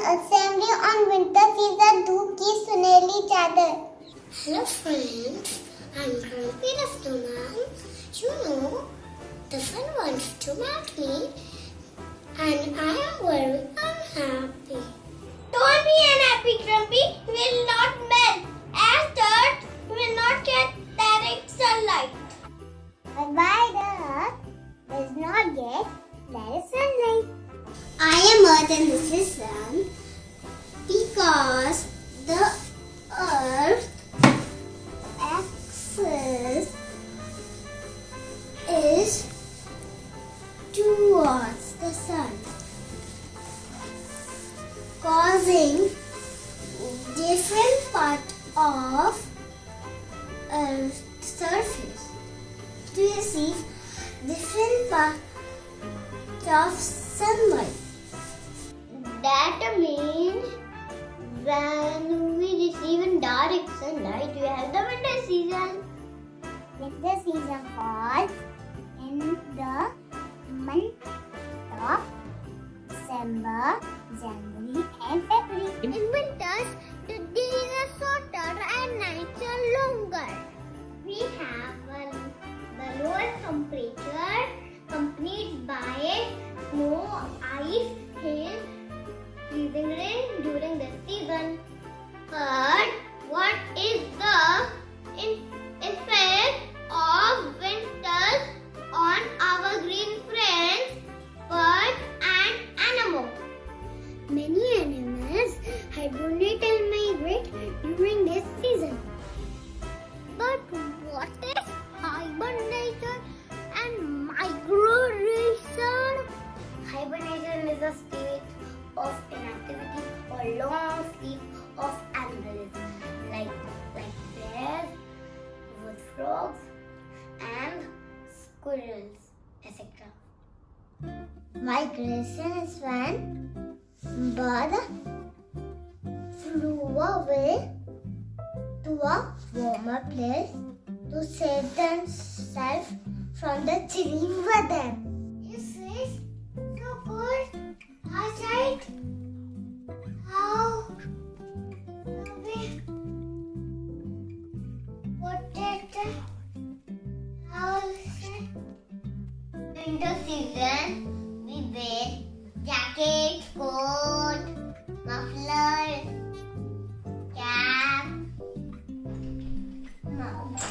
assembly on winter season Dhoop ki Sunehri Chadar. Hello friends, I'm Grumpy the Snowman. You know, the sun wants to melt me and I am very unhappy. Don't be unhappy, Grumpy. Will not melt as dirt will not get direct sunlight. But why the earth does not get direct sunlight? I am Earth and this is Sun because the Earth axis is towards the Sun, causing different part of Earth's surface to receive different parts of sunlight. That means when we receive direct sunlight, we have the winter season. Winter season falls in the month of December, January and February. In winters, the days are shorter and nights are longer. We have the lowest temperature accompanied by snow, ice, hail, freezing rain during this season. But what is the effect of winters on our green friends, birds and animals? Many animals hibernate and migrate during this season. But what is hibernation and migration? Hibernation is a state of inactivity or long sleep of animals like bears, wood frogs and squirrels, etc. Migration is when birds flew away to a warmer place to save themselves from the chilly weather. Is this so good? Outside? How we put it outside? Winter season, we wear jackets, coat, muffler, cap,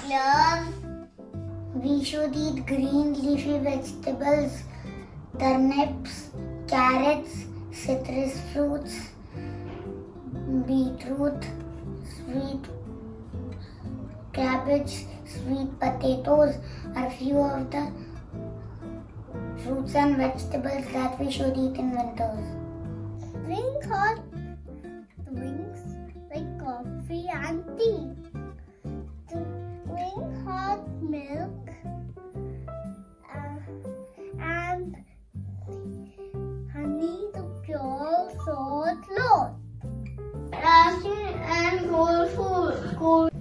gloves. We should eat green leafy vegetables, turnips, carrots, citrus fruits, beetroot, sweet cabbage, sweet potatoes are few of the fruits and vegetables that we should eat in winters. Drink hot drinks like coffee and tea. Drink hot milk and honey to cure sore throat. Ration and whole food.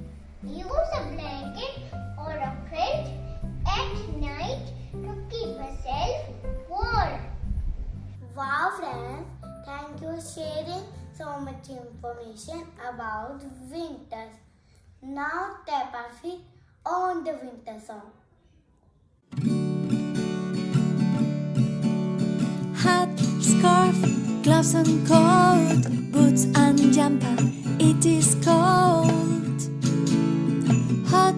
Use a blanket or a quilt at night to keep yourself warm. Wow friends, thank you for sharing so much information about winters. Now tap our feet on the winter song. Hat, scarf, gloves and coat, boots and jumper, it is cold. Hot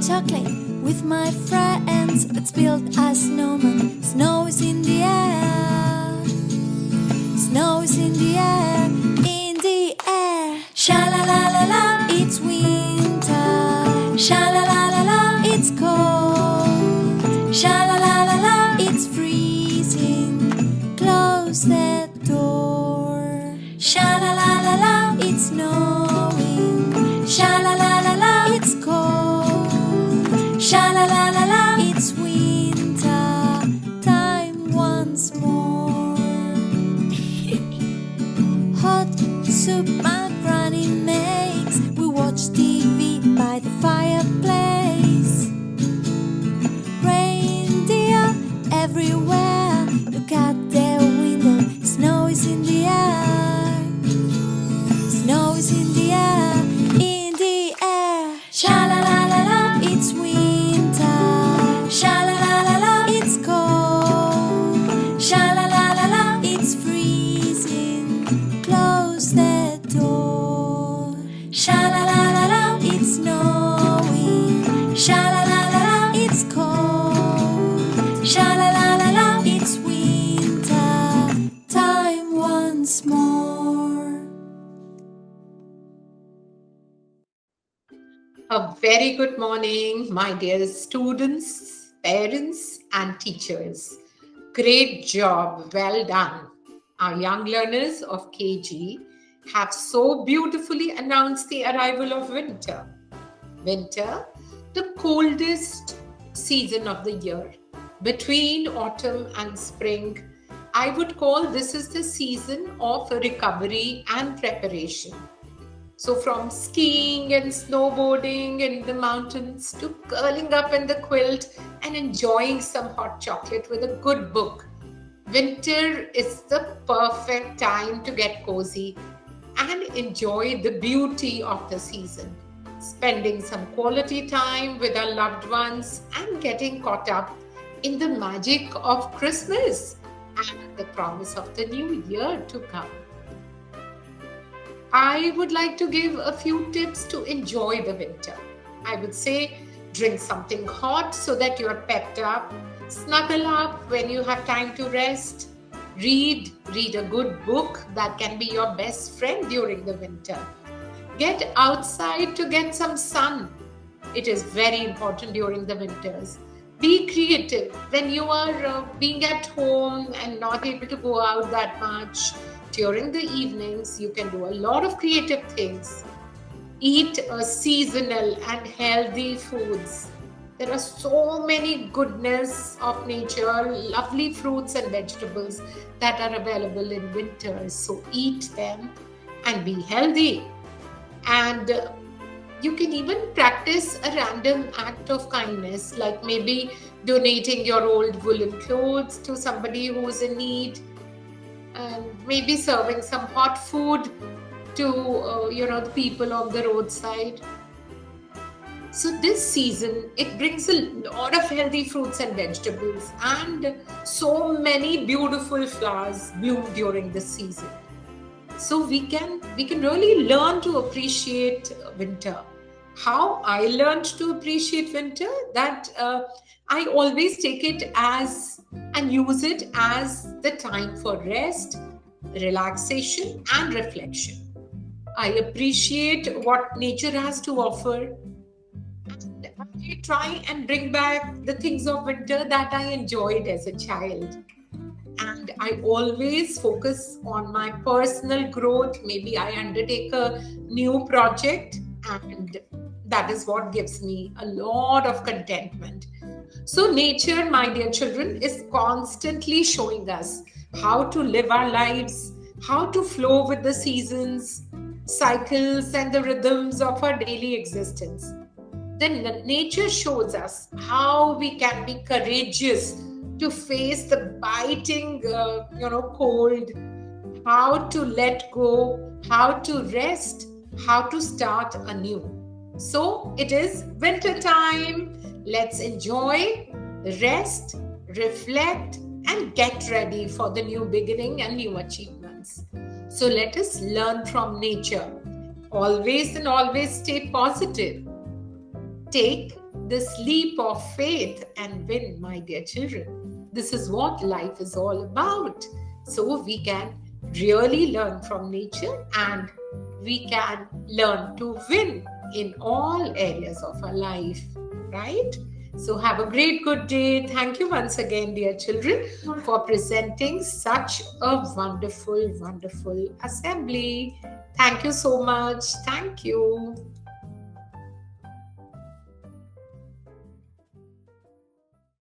chocolate with my friends, let's build a snowman. Snow is in the air, snow is in the air, in the air. Sha-la-la-la-la, it's winter. Sha-la-la-la-la, it's cold. Sha-la-la-la-la, it's freezing. Close the door. Sha-la-la-la-la, it's snowing. Sha-la-la-la-la, it's cold. Sha-la-la-la-la, it's winter time once more. Hot soup my granny makes. We watch TV by the fireplace. Reindeer everywhere. Look at the window, snow is in the air. very good morning, my dear students, parents, and teachers. Great job, well done. Our young learners of KG have so beautifully announced the arrival of winter. Winter, the coldest season of the year. Between autumn and spring, I would call this is the season of recovery and preparation. So from skiing and snowboarding in the mountains to curling up in the quilt and enjoying some hot chocolate with a good book, winter is the perfect time to get cozy and enjoy the beauty of the season. Spending some quality time with our loved ones and getting caught up in the magic of Christmas and the promise of the new year to come. I would like to give a few tips to enjoy the winter. I would say drink something hot so that you are pepped up, snuggle up when you have time to rest, read a good book that can be your best friend during the winter. Get outside to get some sun. It is very important during the winters. Be creative when you are being at home and not able to go out that much. During the evenings, you can do a lot of creative things. Eat seasonal and healthy foods. There are so many goodness of nature, lovely fruits and vegetables that are available in winter. So eat them and be healthy. And you can even practice a random act of kindness, like maybe donating your old woolen clothes to somebody who is in need, and maybe serving some hot food to the people on the roadside. So this season, it brings a lot of healthy fruits and vegetables, and so many beautiful flowers bloom during this season. So we can really learn to appreciate winter. How I learned to appreciate winter, that I always take it as and use it as the time for rest, relaxation, and reflection. I appreciate what nature has to offer, and I try and bring back the things of winter that I enjoyed as a child. And I always focus on my personal growth. Maybe I undertake a new project, and that is what gives me a lot of contentment. So nature, my dear children, is constantly showing us how to live our lives, how to flow with the seasons, cycles, and the rhythms of our daily existence. Then nature shows us how we can be courageous to face the biting, cold, how to let go, how to rest, how to start anew. So it is winter time. Let's enjoy, rest, reflect, and get ready for the new beginning and new achievements. So let us learn from nature. Always and always stay positive. Take this leap of faith and win, my dear children. This is what life is all about. So we can really learn from nature, and we can learn to win in all areas of our life, right? So have a great good day. Thank you once again, dear children, for presenting such a wonderful, wonderful assembly. Thank you so much. Thank you.